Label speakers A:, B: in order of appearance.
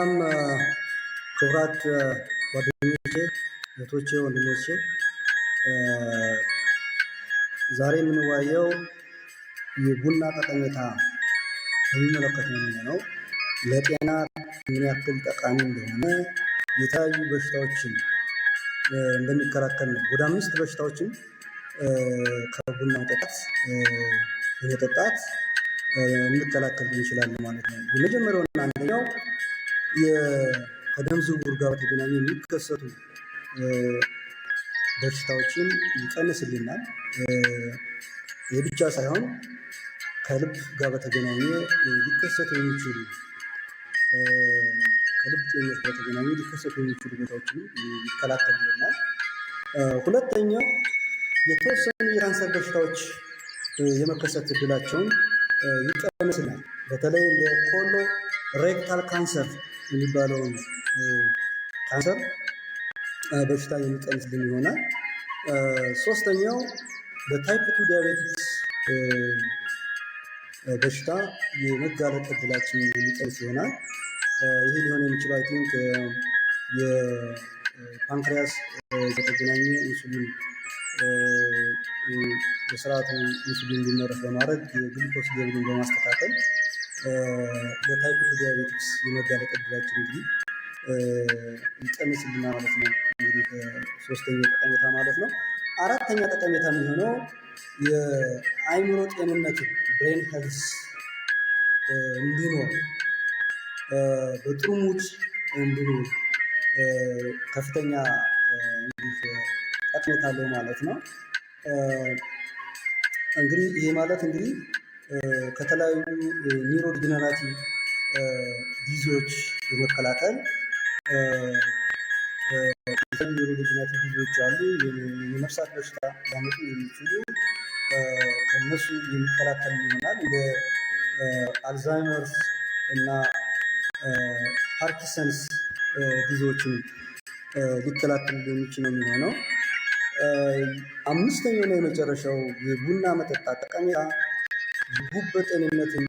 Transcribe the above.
A: ሰላም ክቡራት ጓደኞቼ፣ እህቶቼ፣ ወንድሞቼ ዛሬ የምንወያየው የቡና ጠቀሜታ የሚመለከት ነው የሚሆነው። ለጤና ምን ያክል ጠቃሚ እንደሆነ የተለያዩ በሽታዎችን እንደሚከላከል ነው። ወደ 5 በሽታዎችን ከቡና በመጠጣት እንከላከል እንችላለን ማለት ነው። የመጀመሪያውና አንደኛው ከደም ዝውውር ጋር በተገናኘ የሚከሰቱ በሽታዎችን ይቀንስልናል። ይህ ብቻ ሳይሆን ከልብ ጋር በተገናኘ ሊከሰቱ የሚችሉ ከልብ ጤንነት ጋር በተገናኘ ሊከሰቱ የሚችሉ ቦታዎችን ይከላከልልናል። ሁለተኛው የተወሰኑ የካንሰር በሽታዎች የመከሰት እድላቸውን ይቀንስልናል። በተለይ እንደ ኮሎ ሬክታል ካንሰር የሚባለውን ካንሰር በሽታ የሚቀንስልን ይሆናል። ሶስተኛው በታይፕ 2 ዲያቤቲክስ በሽታ የመጋለጥ እድላችን የሚቀንስ ይሆናል። ይሄ ሊሆን የሚችለው አይ ቲንክ የፓንክሪያስ በተገናኘ ኢንሱሊን የስርዓቱ ኢንሱሊን እንዲመረት በማድረግ የግሉኮስ ሌቭልን በማስተካከል ለታይፕ 2 ዲያቤቲክስ የመጋለጥ እድላችን እንግዲህ ይቀንስልናል ማለት ነው። እንግዲህ ሶስተኛው ጠቀሜታ ማለት ነው። አራተኛ ጠቀሜታ የሚሆነው የአእምሮ ጤንነትን ብሬን ሄልዝ እንዲኖር በጥሩ ሙድ እንዲኖር ከፍተኛ ጠቀሜታ አለው ማለት ነው። እንግዲህ ይሄ ማለት እንግዲህ ከተለያዩ ኒውሮ ዲጀነራቲቭ ዲዚዞች በመከላከል ኒውሮ ዲጀነራቲቭ ዲዚዞች አሉ፣ የነፍሳት በሽታ ሊያመጡ የሚችሉ ከነሱ የሚከላከል ይሆናል። እንደ አልዛይመርስ እና ፓርኪንሰንስ ዲዚዞችን ሊከላከል የሚችል ነው የሚሆነው። አምስተኛው እና የመጨረሻው የቡና መጠጣት ጠቀሜታ የጉበት ጤንነትን